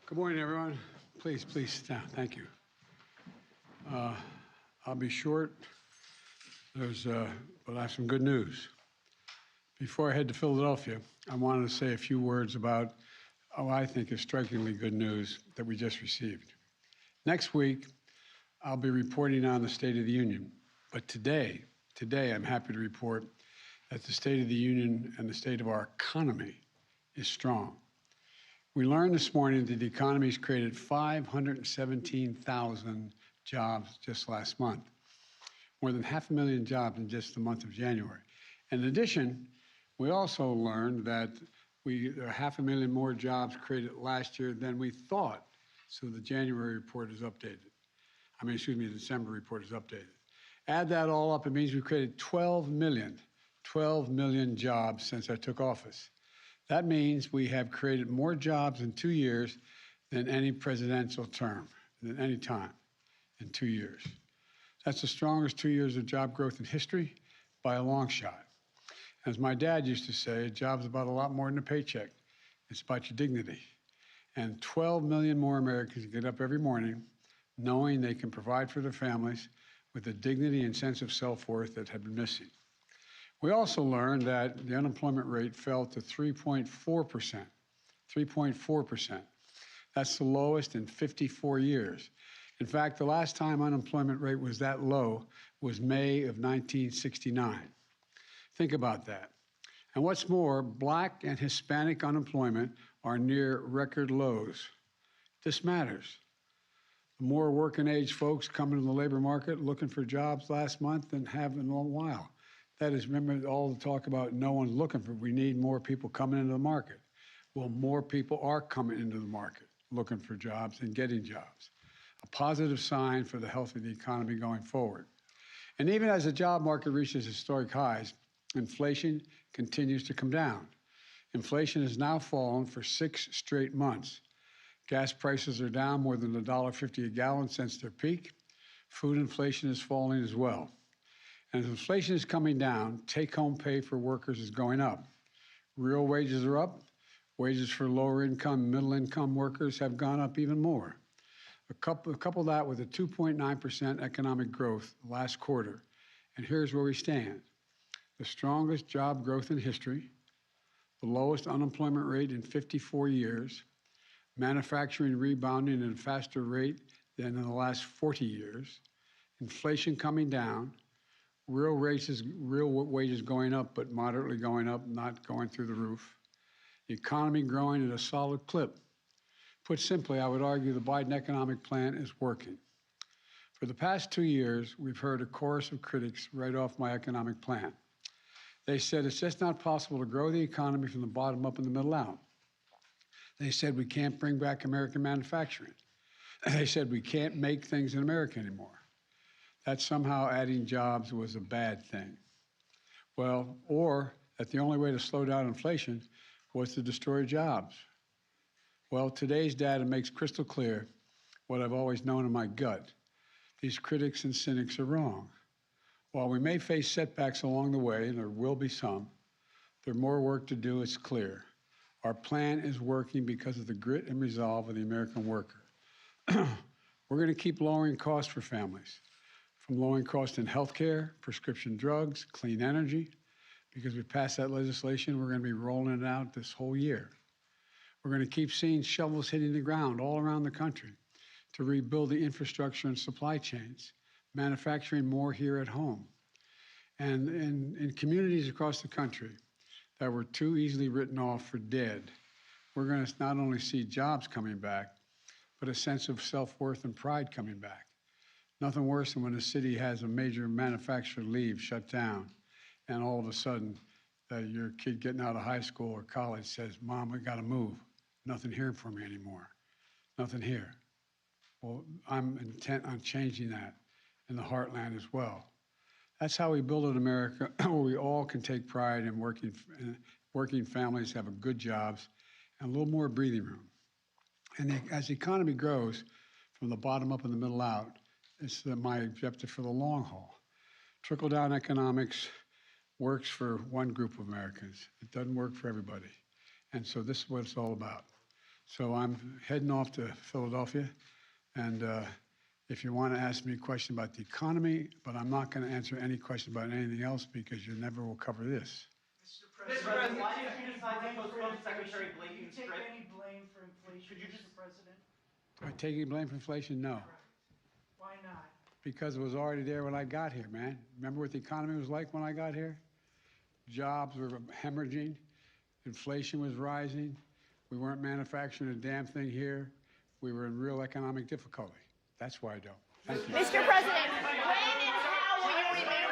Good morning, everyone. Please sit down. Thank you. I'll be short. But I have some good news. Before I head to Philadelphia, I wanted to say a few words about what I think is strikingly good news that we just received. Next week, I'll be reporting on the State of the Union. But today, I'm happy to report that the State of the Union and the state of our economy is strong. We learned this morning that the economy has created 517,000 jobs just last month, more than 500,000 jobs in just the month of January. In addition, we also learned that there are 500,000 more jobs created last year than we thought. So the January report is updated. The December report is updated. Add that all up, it means we've created 12 million jobs since I took office. That means we have created more jobs in 2 years than any presidential term, than any time in 2 years. That's the strongest 2 years of job growth in history by a long shot. As my dad used to say, a job's about a lot more than a paycheck. It's about your dignity. And 12 million more Americans get up every morning knowing they can provide for their families with the dignity and sense of self-worth that had been missing. We also learned that the unemployment rate fell to 3.4%. 3.4%. That's the lowest in 54 years. In fact, the last time unemployment rate was that low was May of 1969. Think about that. And what's more, Black and Hispanic unemployment are near record lows. This matters. The more working age folks coming to the labor market looking for jobs last month than have in a long while. That is, remember all the talk about no one's looking for, we need more people coming into the market. Well, more people are coming into the market looking for jobs and getting jobs. A positive sign for the health of the economy going forward. And even as the job market reaches historic highs, inflation continues to come down. Inflation has now fallen for 6 straight months. Gas prices are down more than $1.50 a gallon since their peak. Food inflation is falling as well. And as inflation is coming down, take-home pay for workers is going up. Real wages are up. Wages for lower income, middle income workers have gone up even more. Couple that with a 2.9% economic growth last quarter. And here's where we stand. The strongest job growth in history, the lowest unemployment rate in 54 years, manufacturing rebounding at a faster rate than in the last 40 years, inflation coming down, real wages going up, but moderately going up, not going through the roof. The economy growing at a solid clip. Put simply, I would argue the Biden economic plan is working. For the past 2 years, we've heard a chorus of critics write off my economic plan. They said it's just not possible to grow the economy from the bottom up and the middle out. They said we can't bring back American manufacturing. They said we can't make things in America anymore. That somehow adding jobs was a bad thing. Well, or that the only way to slow down inflation was to destroy jobs. Well, today's data makes crystal clear what I've always known in my gut. These critics and cynics are wrong. While we may face setbacks along the way, and there will be some, there's more work to do, it's clear. Our plan is working because of the grit and resolve of the American worker. We're going to keep lowering costs for families, from lowering costs in healthcare, prescription drugs, clean energy. Because we passed that legislation, we're going to be rolling it out this whole year. We're going to keep seeing shovels hitting the ground all around the country to rebuild the infrastructure and supply chains, manufacturing more here at home. And in communities across the country that were too easily written off for dead, we're going to not only see jobs coming back, but a sense of self-worth and pride coming back. Nothing worse than when a city has a major manufacturer leave, shut down, and all of a sudden your kid getting out of high school or college says, "Mom, we got to move. Nothing here for me anymore. Nothing here." Well, I'm intent on changing that in the heartland as well. That's how we build an America where we all can take pride in working families, have a good jobs, and a little more breathing room. And as the economy grows from the bottom up and the middle out, it's my objective for the long haul. Trickle-down economics works for one group of Americans. It doesn't work for everybody. And so this is what it's all about. So I'm heading off to Philadelphia, and if you want to ask me a question about the economy, but I'm not going to answer any question about anything else because you never will cover this. Mr. President, why did you decide to postpone Secretary Do you Blinken's take trip? any blame for inflation, Could you just- Mr. President? Do I take any blame for inflation? No, Why not? because it was already there when I got here, man. Remember what the economy was like when I got here? Jobs were hemorrhaging, inflation was rising, we weren't manufacturing a damn thing here, we were in real economic difficulty. That's why I don't. Thank you. Mr. President, when and how will you remain